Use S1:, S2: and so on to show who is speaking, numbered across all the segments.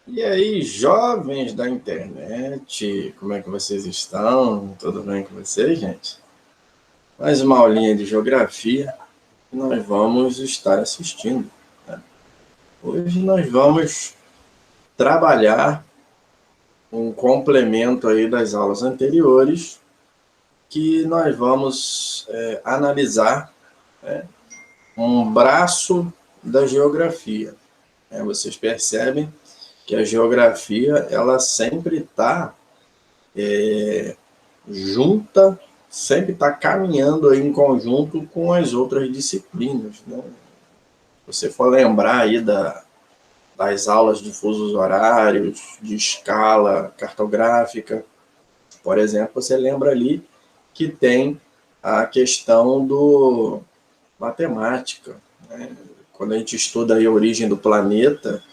S1: E aí, jovens da internet, como é que vocês estão? Tudo bem com vocês, gente? Mais uma aulinha de geografia que nós vamos estar assistindo, né? Hoje nós vamos trabalhar um complemento aí das aulas anteriores que nós vamos analisar, né, um braço da geografia. Vocês percebem que a geografia ela sempre está junta, sempre está caminhando aí em conjunto com as outras disciplinas, né? Se você for lembrar aí das aulas de fusos horários, de escala cartográfica, por exemplo, você lembra ali que tem a questão do matemática, né? Quando a gente estuda aí a origem do planeta,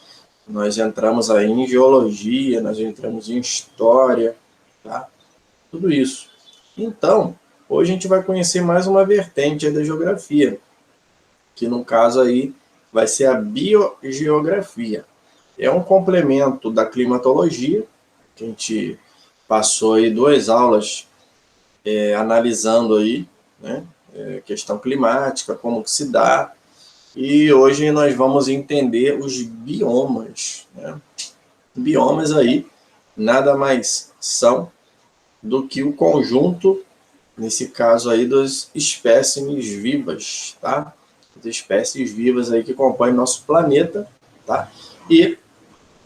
S1: nós entramos aí em geologia, nós entramos em história, tá? Tudo isso. Então, hoje a gente vai conhecer mais uma vertente da geografia, que no caso aí vai ser a biogeografia. É um complemento da climatologia, que a gente passou aí 2 aulas analisando aí, né, questão climática, como que se dá, e hoje nós vamos entender os biomas, né? Biomas aí nada mais são do que o conjunto, nesse caso aí, das espécimes vivas, tá? As espécies vivas aí que compõem nosso planeta, tá? E,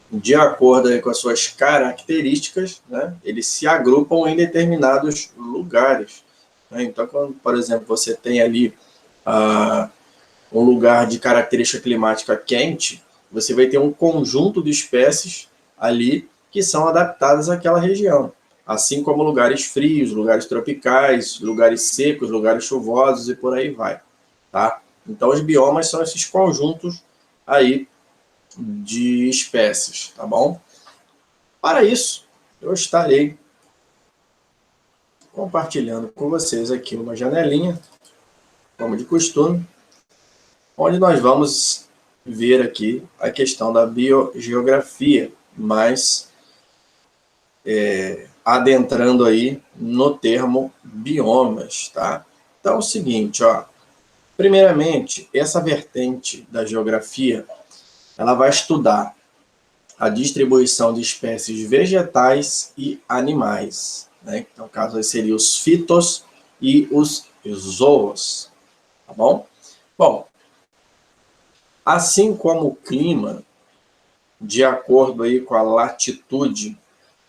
S1: de acordo aí com as suas características, né, eles se agrupam em determinados lugares, né? Então, quando, por exemplo, você tem ali um lugar de característica climática quente, você vai ter um conjunto de espécies ali que são adaptadas àquela região, assim como lugares frios, lugares tropicais, lugares secos, lugares chuvosos e por aí vai, tá? Então os biomas são esses conjuntos aí de espécies, tá bom? Para isso, eu estarei compartilhando com vocês aqui uma janelinha, como de costume, onde nós vamos ver aqui a questão da biogeografia, mas adentrando aí no termo biomas, tá? Então é o seguinte, ó, primeiramente, essa vertente da geografia, ela vai estudar a distribuição de espécies vegetais e animais, né? Então, no caso, aí seriam os fitos e os zoos, tá bom? Bom, assim como o clima, de acordo aí com a latitude,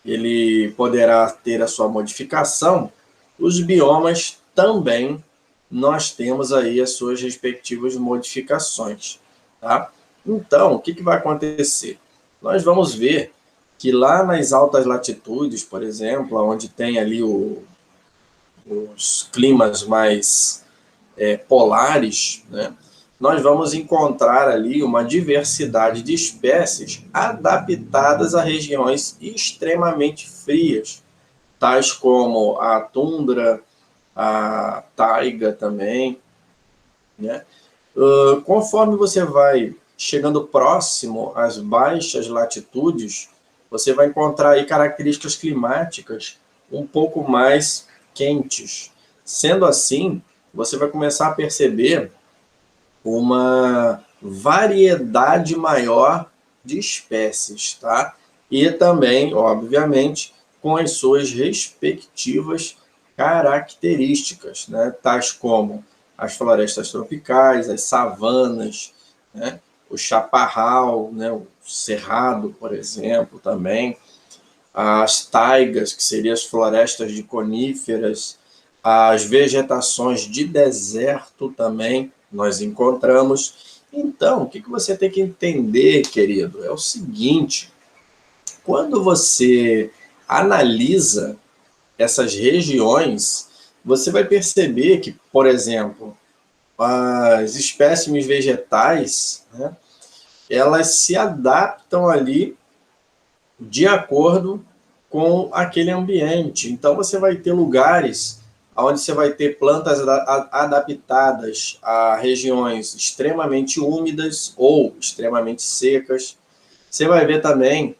S1: ele poderá ter a sua modificação, os biomas também nós temos aí as suas respectivas modificações, tá? Então, o que vai acontecer? Nós vamos ver que lá nas altas latitudes, por exemplo, onde tem ali os climas mais polares, né, nós vamos encontrar ali uma diversidade de espécies adaptadas a regiões extremamente frias, tais como a tundra, a taiga também, né? Conforme você vai chegando próximo às baixas latitudes, você vai encontrar aí características climáticas um pouco mais quentes. Sendo assim, você vai começar a perceber uma variedade maior de espécies, tá? E também, obviamente, com as suas respectivas características, né? Tais como as florestas tropicais, as savanas, né? O chaparral, né? O cerrado, por exemplo, também, as taigas, que seriam as florestas de coníferas, as vegetações de deserto também nós encontramos. Então, o que você tem que entender, querido, é o seguinte: quando você analisa essas regiões, você vai perceber que, por exemplo, as espécimes vegetais, né, elas se adaptam ali de acordo com aquele ambiente. Então, você vai ter lugares onde você vai ter plantas adaptadas a regiões extremamente úmidas ou extremamente secas. Você vai ver também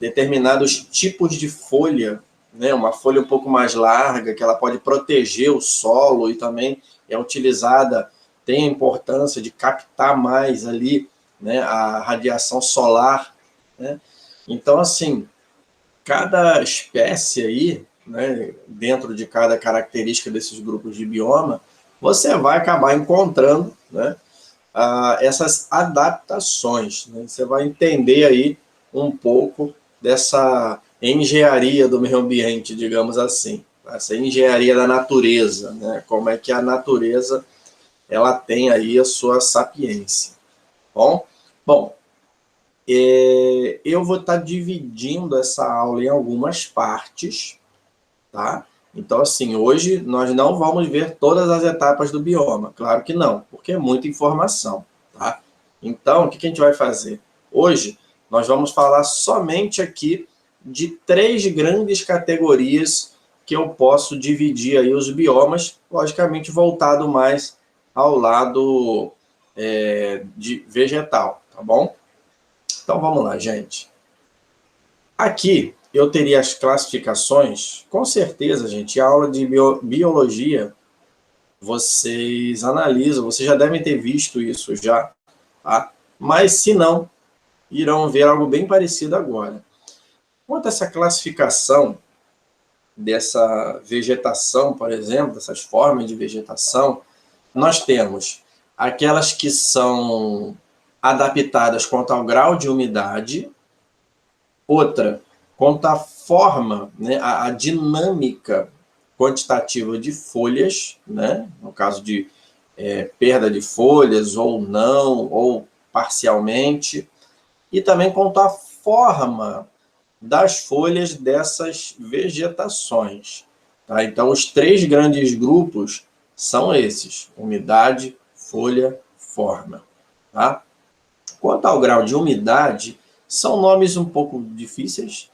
S1: determinados tipos de folha, né? Uma folha um pouco mais larga, que ela pode proteger o solo e também é utilizada, tem a importância de captar mais ali, né, a radiação solar, né? Então, assim, cada espécie aí, né, dentro de cada característica desses grupos de bioma, você vai acabar encontrando, né, essas adaptações, né? Você vai entender aí um pouco dessa engenharia do meio ambiente, digamos assim, essa engenharia da natureza, né? Como é que a natureza ela tem aí a sua sapiência. Bom, eu vou estar dividindo essa aula em algumas partes, tá? Então, assim, hoje nós não vamos ver todas as etapas do bioma, claro que não, porque é muita informação, tá? Então, o que a gente vai fazer? Hoje, nós vamos falar somente aqui de 3 grandes categorias que eu posso dividir aí os biomas, logicamente voltado mais ao lado de vegetal, tá bom? Então, vamos lá, gente. Aqui eu teria as classificações, com certeza, gente, a aula de biologia, vocês analisam, vocês já devem ter visto isso já, tá? Mas se não, irão ver algo bem parecido agora. Quanto a essa classificação dessa vegetação, por exemplo, dessas formas de vegetação, nós temos aquelas que são adaptadas quanto ao grau de umidade, outra, quanto à forma, né, a dinâmica quantitativa de folhas, né, no caso de perda de folhas ou não, ou parcialmente, e também quanto à forma das folhas dessas vegetações. Tá? Então, os 3 grandes grupos são esses: umidade, folha, forma. Tá? Quanto ao grau de umidade, são nomes um pouco difíceis,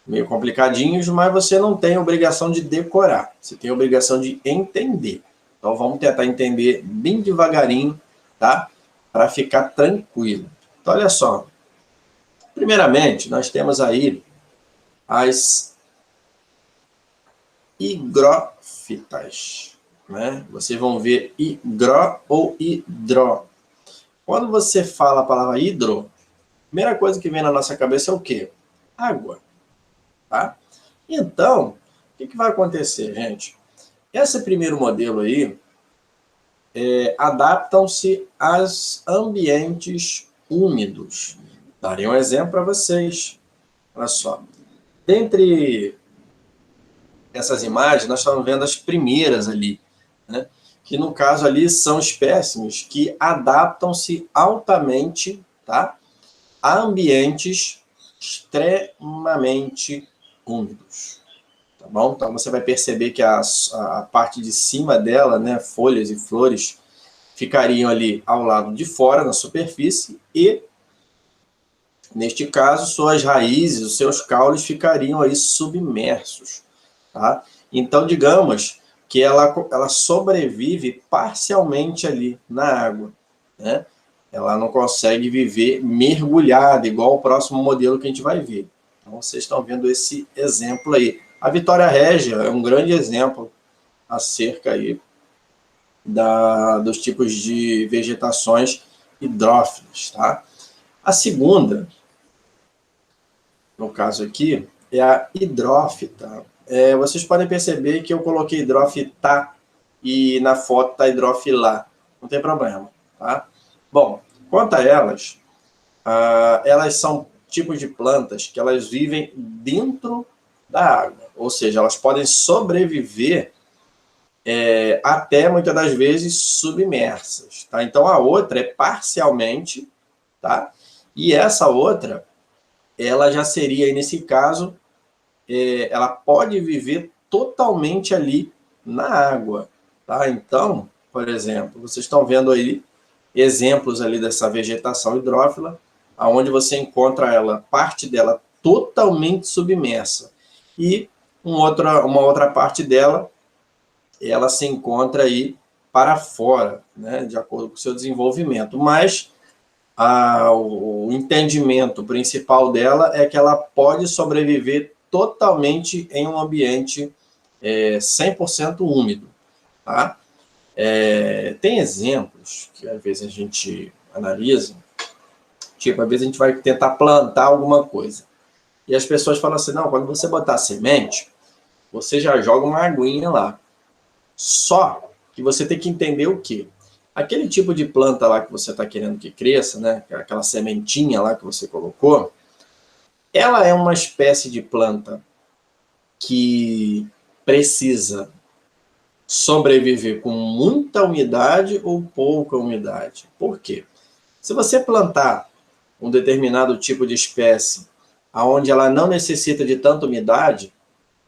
S1: meio complicadinhos, mas você não tem obrigação de decorar, você tem obrigação de entender. Então, vamos tentar entender bem devagarinho, tá? Para ficar tranquilo. Então, olha só. Primeiramente, nós temos aí as higrófitas, né? Vocês vão ver higró ou hidró. Quando você fala a palavra hidro, a primeira coisa que vem na nossa cabeça é o quê? Água, tá? Então, o que vai acontecer, gente? Esse primeiro modelo aí, adaptam-se aos ambientes úmidos. Darei um exemplo para vocês. Olha só. Dentre essas imagens, nós estamos vendo as primeiras ali, né? Que no caso ali são espécimes que adaptam-se altamente, tá, a ambientes extremamente úmidos. Tá bom? Então você vai perceber que a parte de cima dela, né, folhas e flores, ficariam ali ao lado de fora, na superfície, e, neste caso, suas raízes, os seus caules ficariam aí submersos. Tá? Então, digamos que ela sobrevive parcialmente ali na água, né? Ela não consegue viver mergulhada, igual o próximo modelo que a gente vai ver. Então, vocês estão vendo esse exemplo aí. A Vitória Régia é um grande exemplo acerca aí dos tipos de vegetações hidrófilas, tá? A segunda, no caso aqui, é a hidrófita. Vocês podem perceber que eu coloquei hidrófita e na foto está hidrófila. Não tem problema, tá? Bom, quanto a elas, elas são tipos de plantas que elas vivem dentro da água. Ou seja, elas podem sobreviver até, muitas das vezes, submersas. Tá? Então, a outra é parcialmente, tá? E essa outra, ela já seria, nesse caso, ela pode viver totalmente ali na água. Tá? Então, por exemplo, vocês estão vendo aí exemplos ali dessa vegetação hidrófila, onde você encontra ela, parte dela totalmente submersa. E uma outra parte dela, ela se encontra aí para fora, né, de acordo com o seu desenvolvimento. Mas o entendimento principal dela é que ela pode sobreviver totalmente em um ambiente 100% úmido, tá? Tem exemplos que às vezes a gente analisa, tipo, às vezes a gente vai tentar plantar alguma coisa, e as pessoas falam assim, não, quando você botar semente, você já joga uma aguinha lá. Só que você tem que entender o quê? Aquele tipo de planta lá que você está querendo que cresça, né? Aquela sementinha lá que você colocou, ela é uma espécie de planta que precisa sobreviver com muita umidade ou pouca umidade. Por quê? Se você plantar um determinado tipo de espécie onde ela não necessita de tanta umidade,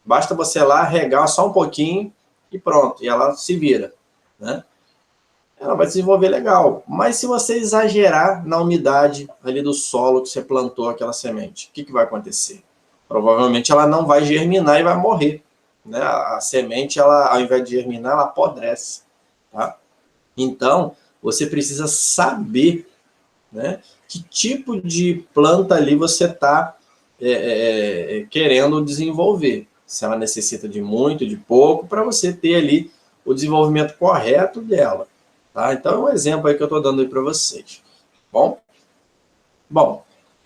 S1: basta você lá regar só um pouquinho e pronto, e ela se vira, né? Ela vai desenvolver legal. Mas se você exagerar na umidade ali do solo que você plantou aquela semente, o que vai acontecer? Provavelmente ela não vai germinar e vai morrer, né? A semente, ela, ao invés de germinar, ela apodrece, tá? Então, você precisa saber, né, que tipo de planta ali você está querendo desenvolver. Se ela necessita de muito, de pouco, para você ter ali o desenvolvimento correto dela. Tá? Então, é um exemplo aí que eu estou dando aí para vocês. Bom,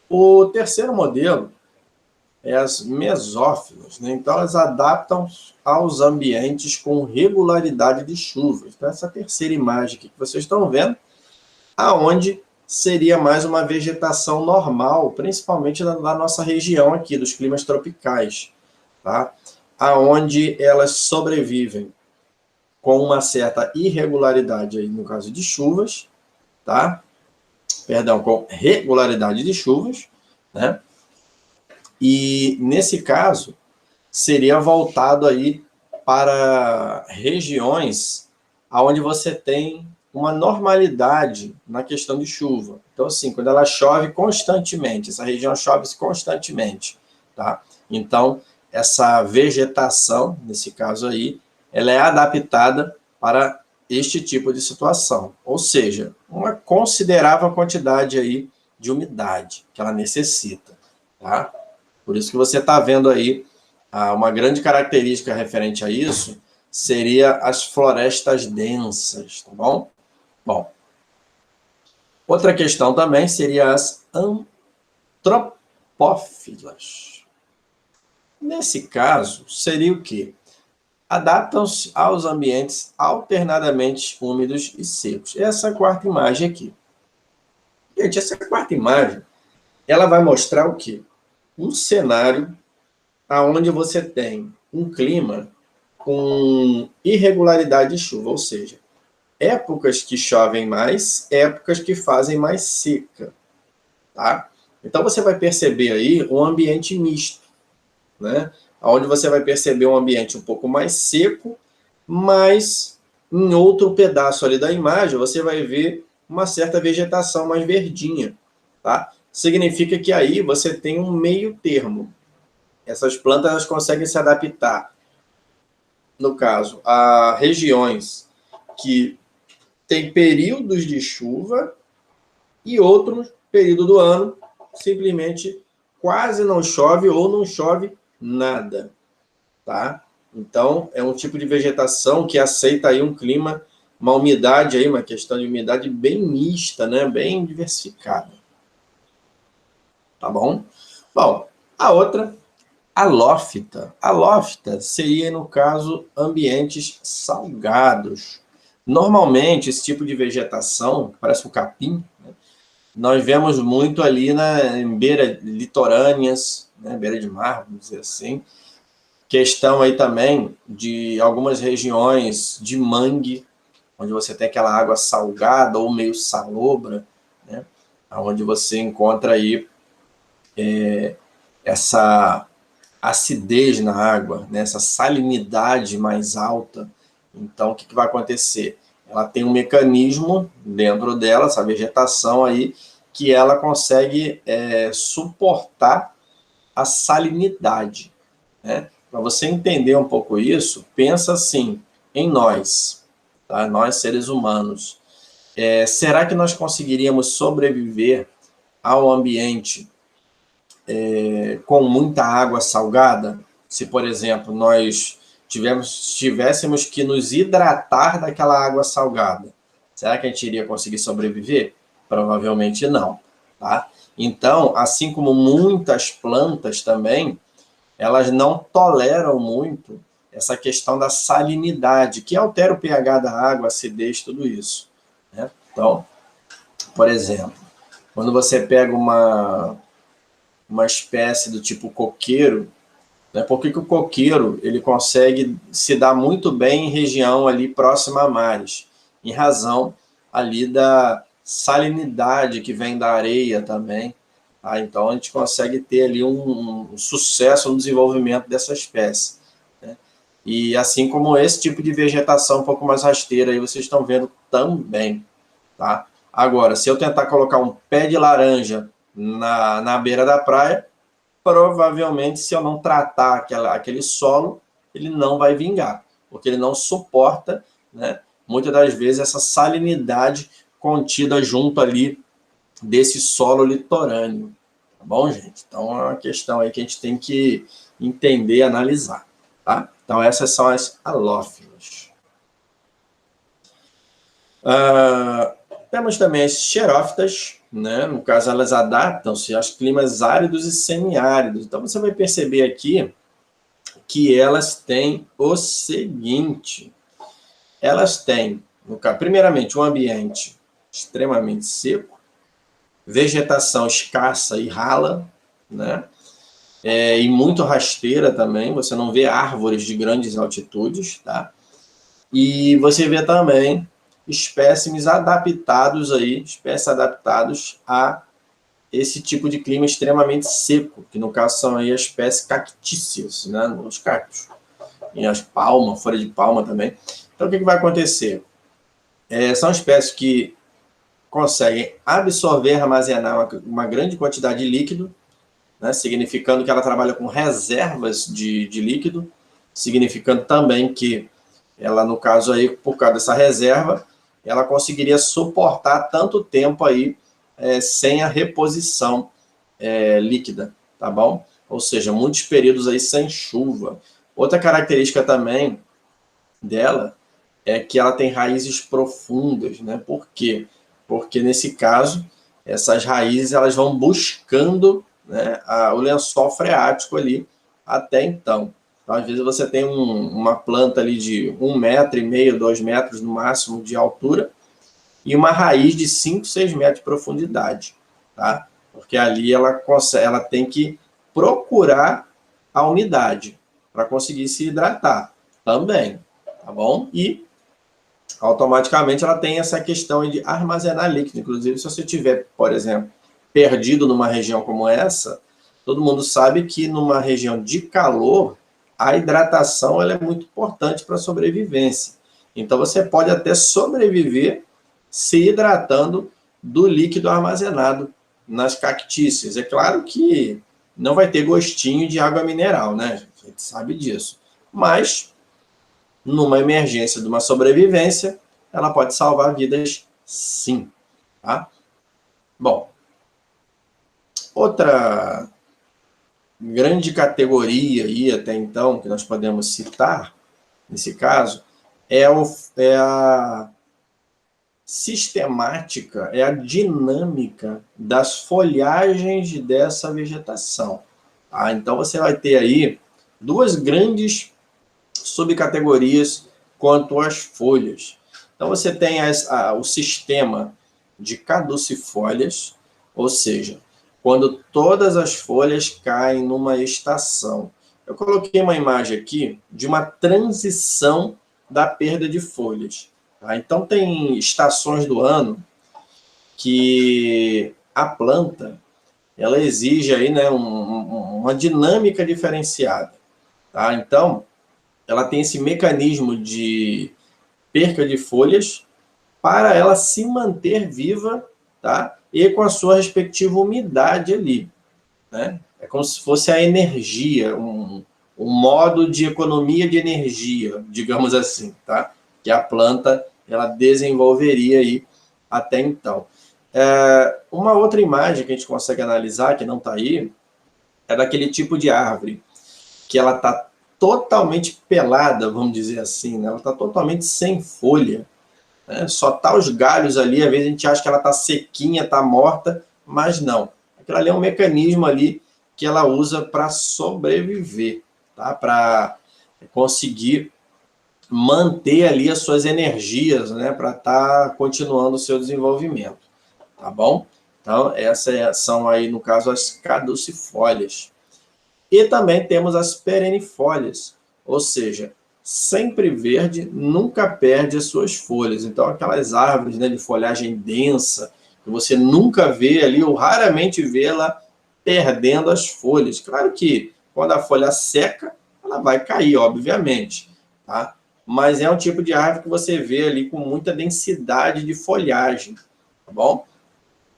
S1: o terceiro modelo é as mesófilas, né? Então, elas adaptam aos ambientes com regularidade de chuvas. Então, essa terceira imagem aqui que vocês estão vendo, aonde seria mais uma vegetação normal, principalmente da nossa região aqui, dos climas tropicais, tá? Aonde elas sobrevivem com uma certa irregularidade aí no caso de chuvas, tá? Perdão, com regularidade de chuvas, né? E nesse caso seria voltado aí para regiões onde você tem uma normalidade na questão de chuva. Então, assim, quando ela chove constantemente, essa região chove constantemente, tá? Então, essa vegetação, nesse caso aí, ela é adaptada para este tipo de situação. Ou seja, uma considerável quantidade aí de umidade que ela necessita, tá? Por isso que você está vendo aí uma grande característica referente a isso seria as florestas densas, tá bom? Bom, outra questão também seria as antropófilas. Nesse caso, seria o quê? Adaptam-se aos ambientes alternadamente úmidos e secos. Essa quarta imagem aqui. Gente, essa quarta imagem, ela vai mostrar o quê? Um cenário onde você tem um clima com irregularidade de chuva, ou seja, épocas que chovem mais, épocas que fazem mais seca, tá? Então você vai perceber aí um ambiente misto, né? Onde você vai perceber um ambiente um pouco mais seco, mas em outro pedaço ali da imagem você vai ver uma certa vegetação mais verdinha, tá? Significa que aí você tem um meio termo. Essas plantas elas conseguem se adaptar, no caso, a regiões que tem períodos de chuva e outros períodos do ano simplesmente quase não chove ou não chove nada, tá? Então, é um tipo de vegetação que aceita aí um clima, uma umidade aí, uma questão de umidade bem mista, né? Bem diversificada. Tá bom? Bom, a outra, a lófita. A lófita seria, no caso, ambientes salgados. Normalmente, esse tipo de vegetação, parece um capim, né? Nós vemos muito ali em beira litorâneas, né? Beira de mar, vamos dizer assim. Questão aí também de algumas regiões de mangue, onde você tem aquela água salgada ou meio salobra, né? Onde você encontra aí essa acidez na água, né? Essa salinidade mais alta. Então, o que vai acontecer? Ela tem um mecanismo dentro dela, essa vegetação aí, que ela consegue suportar a salinidade, né? Para você entender um pouco isso, pensa assim, em nós, tá? Nós seres humanos. Será que nós conseguiríamos sobreviver ao ambiente com muita água salgada? Se, por exemplo, nós tivéssemos que nos hidratar daquela água salgada, será que a gente iria conseguir sobreviver? Provavelmente não, tá? Então, assim como muitas plantas também, elas não toleram muito essa questão da salinidade, que altera o pH da água, acidez, tudo isso, né? Então, por exemplo, quando você pega uma espécie do tipo coqueiro, né? Por que o coqueiro ele consegue se dar muito bem em região ali próxima a mares? Em razão ali da salinidade que vem da areia também. Tá? Então a gente consegue ter ali um sucesso no desenvolvimento dessa espécie. Né? E assim como esse tipo de vegetação um pouco mais rasteira, aí vocês estão vendo também. Tá? Agora, se eu tentar colocar um pé de laranja na beira da praia, provavelmente, se eu não tratar aquele solo, ele não vai vingar, porque ele não suporta, né, muitas das vezes, essa salinidade contida junto ali desse solo litorâneo. Tá bom, gente? Então, é uma questão aí que a gente tem que entender e analisar. Tá? Então, essas são as halófilas. Temos também as xerófitas, né? No caso, elas adaptam-se aos climas áridos e semiáridos. Então, você vai perceber aqui que elas têm o seguinte: elas têm, primeiramente, um ambiente extremamente seco, vegetação escassa e rala, né? E muito rasteira também, você não vê árvores de grandes altitudes, tá? E você vê também espécies adaptados a esse tipo de clima extremamente seco, que no caso são aí as espécies cactíceas, né, os cactos. E as palmas, folha de palma também. Então, o que vai acontecer? São espécies que conseguem absorver e armazenar uma grande quantidade de líquido, né, significando que ela trabalha com reservas de líquido, significando também que ela, no caso aí, por causa dessa reserva, ela conseguiria suportar tanto tempo aí sem a reposição líquida, tá bom? Ou seja, muitos períodos aí sem chuva. Outra característica também dela é que ela tem raízes profundas, né? Por quê? Porque nesse caso, essas raízes elas vão buscando, né, o lençol freático ali até então. Então, às vezes você tem uma planta ali de 1,5 m, 2 metros no máximo de altura e uma raiz de 5, 6 metros de profundidade, tá? Porque ali ela tem que procurar a umidade para conseguir se hidratar também, tá bom? E automaticamente ela tem essa questão de armazenar líquido. Inclusive, se você tiver, por exemplo, perdido numa região como essa, todo mundo sabe que numa região de calor, a hidratação ela é muito importante para a sobrevivência. Então, você pode até sobreviver se hidratando do líquido armazenado nas cactíceas. É claro que não vai ter gostinho de água mineral, né? A gente sabe disso. Mas, numa emergência de uma sobrevivência, ela pode salvar vidas, sim. Tá? Bom, outra grande categoria aí até então, que nós podemos citar, nesse caso, é a sistemática, é a dinâmica das folhagens dessa vegetação. Tá? Então, você vai ter aí duas grandes subcategorias quanto às folhas. Então, você tem o sistema de caducifólias, ou seja, quando todas as folhas caem numa estação. Eu coloquei uma imagem aqui de uma transição da perda de folhas. Tá? Então, tem estações do ano que a planta ela exige aí, né, uma dinâmica diferenciada. Tá? Então, ela tem esse mecanismo de perca de folhas para ela se manter viva, tá? E com a sua respectiva umidade ali, né? É como se fosse a energia, um modo de economia de energia, digamos assim, tá? Que a planta ela desenvolveria aí até então. Uma outra imagem que a gente consegue analisar, que não está aí, é daquele tipo de árvore, que ela está totalmente pelada, vamos dizer assim, né? Ela está totalmente sem folha, né? Só tá os galhos ali, às vezes a gente acha que ela está sequinha, está morta, mas não. Aquilo ali é um mecanismo ali que ela usa para sobreviver, tá? Para conseguir manter ali as suas energias, né? Para estar continuando o seu desenvolvimento, tá bom? Então, essas são aí, no caso, as caducifólias. E também temos as perennifólias, ou seja, sempre verde, nunca perde as suas folhas. Então, aquelas árvores, né, de folhagem densa, que você nunca vê ali, ou raramente vê ela perdendo as folhas. Claro que quando a folha seca, ela vai cair, obviamente, tá? Mas é um tipo de árvore que você vê ali com muita densidade de folhagem, tá bom?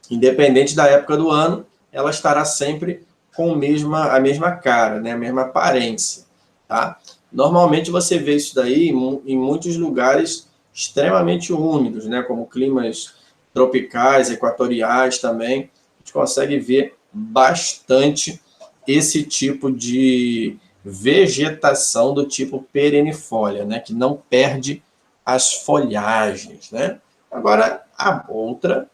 S1: Independente da época do ano, ela estará sempre com a mesma cara, né? A mesma aparência, tá? Normalmente você vê isso daí em muitos lugares extremamente úmidos, né? Como climas tropicais, equatoriais também. A gente consegue ver bastante esse tipo de vegetação do tipo perennifólia, né? Que não perde as folhagens, né? Agora, a outra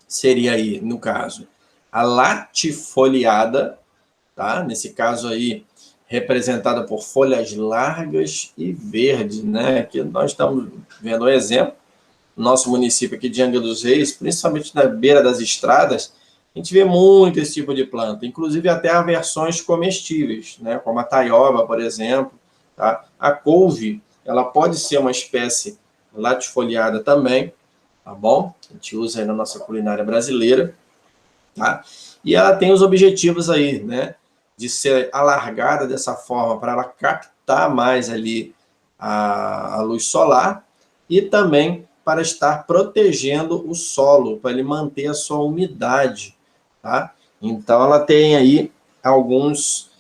S1: seria aí, no caso, a latifoliada, tá? Nesse caso aí, representada por folhas largas e verdes, né? Aqui nós estamos vendo um exemplo, nosso município aqui de Angra dos Reis, principalmente na beira das estradas, a gente vê muito esse tipo de planta, inclusive até há versões comestíveis, né? Como a taioba, por exemplo, tá? A couve, ela pode ser uma espécie latifoliada também, tá bom? A gente usa aí na nossa culinária brasileira, tá? E ela tem os objetivos aí, né? De ser alargada dessa forma para ela captar mais ali a luz solar e também para estar protegendo o solo, para ele manter a sua umidade, tá? Então ela tem aí alguns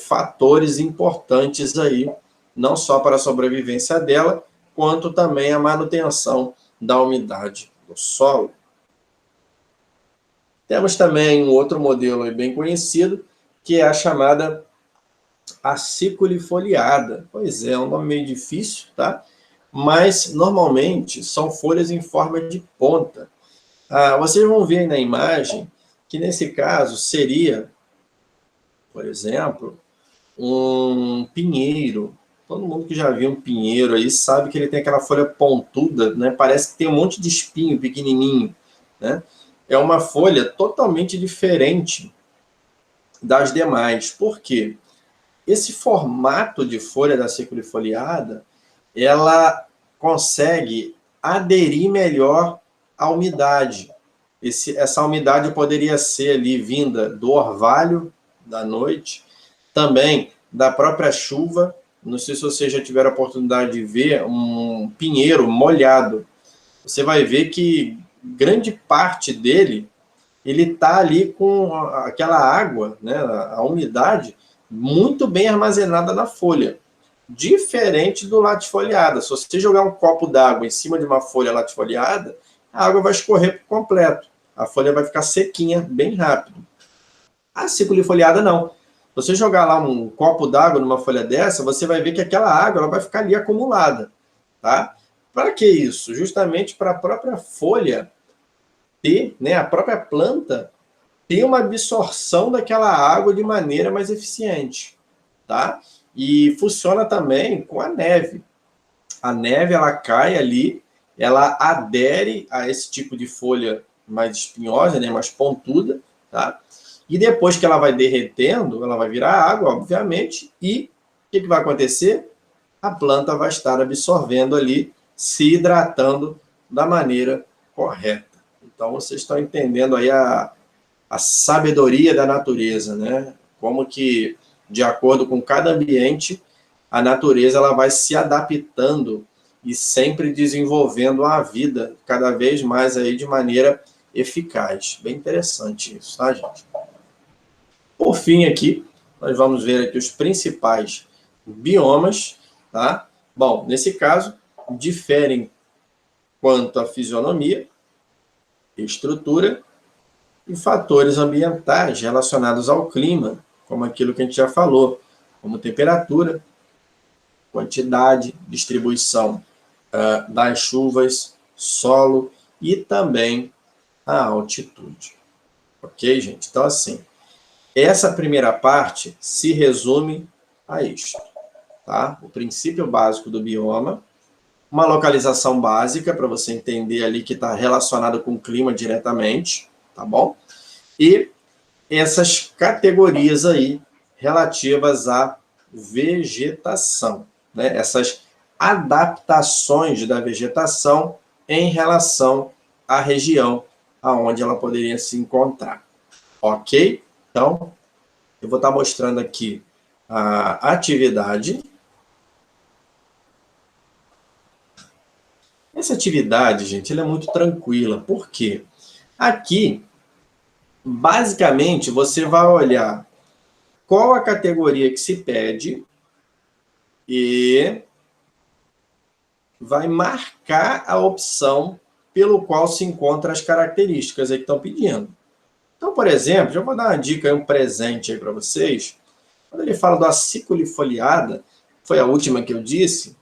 S1: fatores importantes aí, não só para a sobrevivência dela, quanto também a manutenção da umidade do solo. Temos também um outro modelo bem conhecido, que é a chamada aciculifoliada. Pois é um nome meio difícil, tá? Mas, normalmente, são folhas em forma de ponta. Vocês vão ver aí na imagem que, nesse caso, seria, por exemplo, um pinheiro. Todo mundo que já viu um pinheiro aí sabe que ele tem aquela folha pontuda, né? Parece que tem um monte de espinho pequenininho, né? É uma folha totalmente diferente das demais. Por quê? Esse formato de folha da ciculifoliada, ela consegue aderir melhor à umidade. Essa umidade poderia ser ali vinda do orvalho da noite, também da própria chuva. Não sei se você já tiver a oportunidade de ver um pinheiro molhado. Você vai ver que grande parte dele ele está ali com aquela água, né, a umidade, muito bem armazenada na folha. Diferente do latifoliada. Se você jogar um copo d'água em cima de uma folha latifoliada, a água vai escorrer por completo. A folha vai ficar sequinha bem rápido. A ciculifoliada não. Se você jogar lá um copo d'água numa folha dessa, você vai ver que aquela água ela vai ficar ali acumulada. Tá? Para que isso? Justamente para a própria folha ter, né, a própria planta ter uma absorção daquela água de maneira mais eficiente, tá? E funciona também com a neve. A neve, ela cai ali, ela adere a esse tipo de folha mais espinhosa, né, mais pontuda, tá? E depois que ela vai derretendo, ela vai virar água, obviamente, e o que vai acontecer? A planta vai estar absorvendo ali, se hidratando da maneira correta. Então, vocês estão entendendo aí a sabedoria da natureza, né? Como que, de acordo com cada ambiente, a natureza ela vai se adaptando e sempre desenvolvendo a vida cada vez mais aí de maneira eficaz. Bem interessante isso, tá, gente? Por fim aqui, nós vamos ver aqui os principais biomas, tá? Bom, nesse caso, diferem quanto à fisionomia, estrutura, e fatores ambientais relacionados ao clima, como aquilo que a gente já falou, como temperatura, quantidade, distribuição das chuvas, solo e também a altitude. Ok, gente? Então, assim, essa primeira parte se resume a isto, tá? O princípio básico do bioma, uma localização básica para você entender ali que está relacionado com o clima diretamente, tá bom? E essas categorias aí relativas à vegetação, né? Essas adaptações da vegetação em relação à região aonde ela poderia se encontrar. Ok? Então, eu vou estar mostrando aqui a atividade. Essa atividade, gente, ela é muito tranquila. Por quê? Aqui, basicamente, você vai olhar qual a categoria que se pede e vai marcar a opção pelo qual se encontram as características aí que estão pedindo. Então, por exemplo, já vou dar uma dica, um presente aí para vocês. Quando ele fala da ciculifoliada, foi a última que eu disse,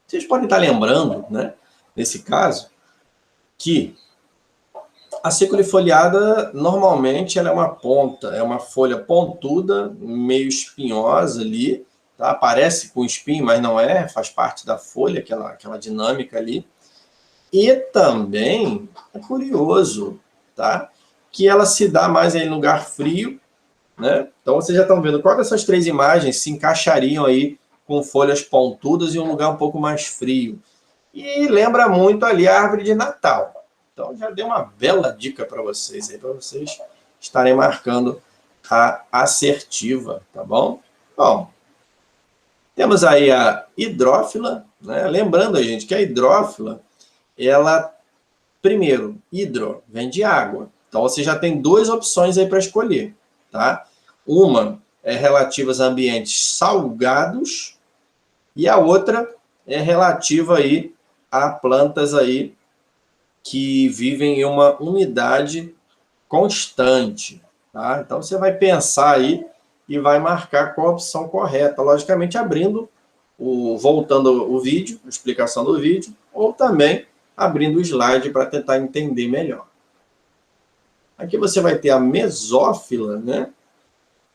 S1: vocês podem estar lembrando, né, nesse caso, que a ciculifoliada, normalmente, ela é uma ponta, é uma folha pontuda, meio espinhosa ali, tá? Parece com espinho, mas não é, faz parte da folha, aquela dinâmica ali. E também é curioso, tá? Que ela se dá mais em lugar frio, né? Então, vocês já estão vendo qual dessas três imagens se encaixariam aí com folhas pontudas em um lugar um pouco mais frio. E lembra muito ali a árvore de Natal. Então, já dei uma bela dica para vocês aí, para vocês estarem marcando a assertiva, tá bom? Bom, temos aí a hidrófila, né? Lembrando a gente que a hidrófila, ela, primeiro, hidro, vem de água. Então, você já tem duas opções aí para escolher, tá? Uma é relativa a ambientes salgados e a outra é relativa aí a plantas aí que vivem em uma umidade constante, tá? Então, você vai pensar aí e vai marcar qual a opção correta, logicamente abrindo, voltando o vídeo, a explicação do vídeo, ou também abrindo o slide para tentar entender melhor. Aqui você vai ter a mesófila, né?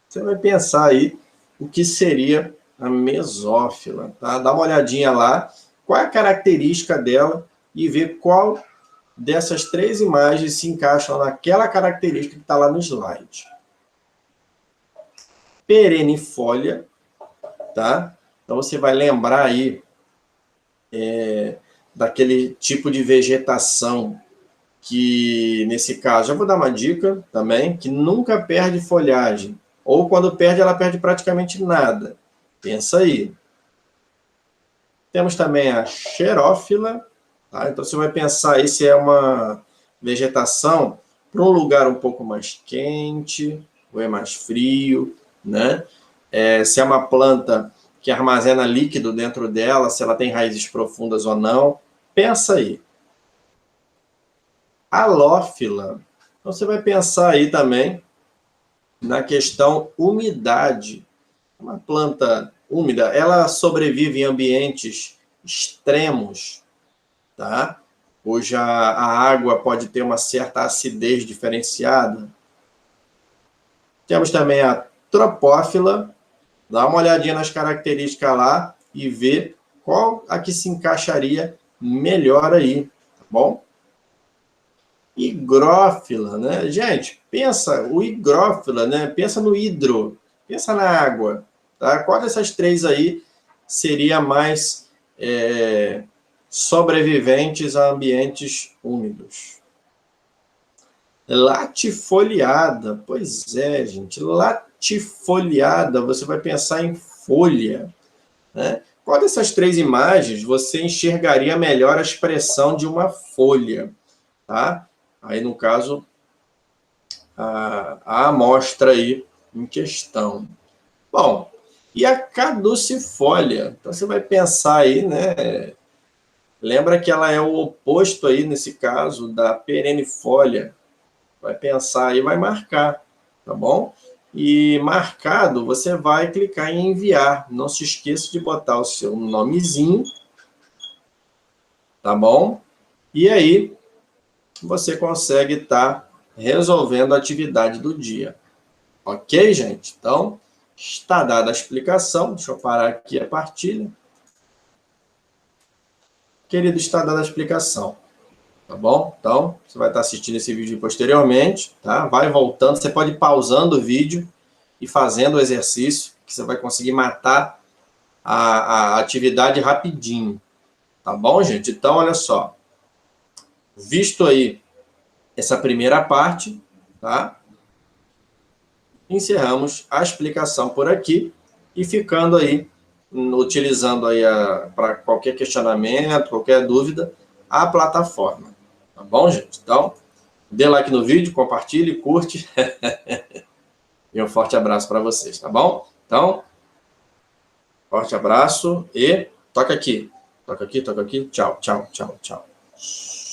S1: Você vai pensar aí o que seria a mesófila, tá? Dá uma olhadinha lá, qual é a característica dela e ver qual dessas três imagens se encaixam naquela característica que está lá no slide. Perenifolia, tá? Então você vai lembrar aí daquele tipo de vegetação que, nesse caso, já vou dar uma dica também, que nunca perde folhagem. Ou quando perde, ela perde praticamente nada. Pensa aí. Temos também a xerófila, tá? Então você vai pensar aí se é uma vegetação para um lugar um pouco mais quente, ou é mais frio, né? Se é uma planta que armazena líquido dentro dela, se ela tem raízes profundas ou não. Pensa aí. Halófila. Então você vai pensar aí também na questão umidade. Uma planta úmida, ela sobrevive em ambientes extremos, tá? Hoje a água pode ter uma certa acidez diferenciada. Temos também a tropófila. Dá uma olhadinha nas características lá e vê qual a que se encaixaria melhor aí, tá bom? Higrófila, né? Gente, pensa, o higrófila, né? Pensa no hidro, pensa na água, tá? Qual dessas três aí seria mais sobreviventes a ambientes úmidos? Latifoliada, pois é, gente, latifoliada, você vai pensar em folha, né? Qual dessas três imagens você enxergaria melhor a expressão de uma folha, tá? Aí, no caso, a amostra aí em questão. Bom, e a caducifólia? Então, você vai pensar aí, né, Lembra que ela é o oposto aí, nesse caso, da perennifolia. Vai pensar e vai marcar, tá bom? E marcado, você vai clicar em enviar. Não se esqueça de botar o seu nomezinho, tá bom? E aí, você consegue estar resolvendo a atividade do dia. Ok, gente? Então, está dada a explicação. Deixa eu parar aqui a partilha. Querido, está dada a explicação. Tá bom? Então, você vai estar assistindo esse vídeo posteriormente, tá? Vai voltando, você pode ir pausando o vídeo e fazendo o exercício, que você vai conseguir matar a atividade rapidinho. Tá bom, gente? Então, olha só. Visto aí essa primeira parte, tá? Encerramos a explicação por aqui e ficando aí, utilizando aí para qualquer questionamento, qualquer dúvida, a plataforma. Tá bom, gente? Então, dê like no vídeo, compartilhe, curte. E um forte abraço para vocês, tá bom? Então, forte abraço e toca aqui. Toca aqui, toca aqui. Tchau, tchau, tchau, tchau.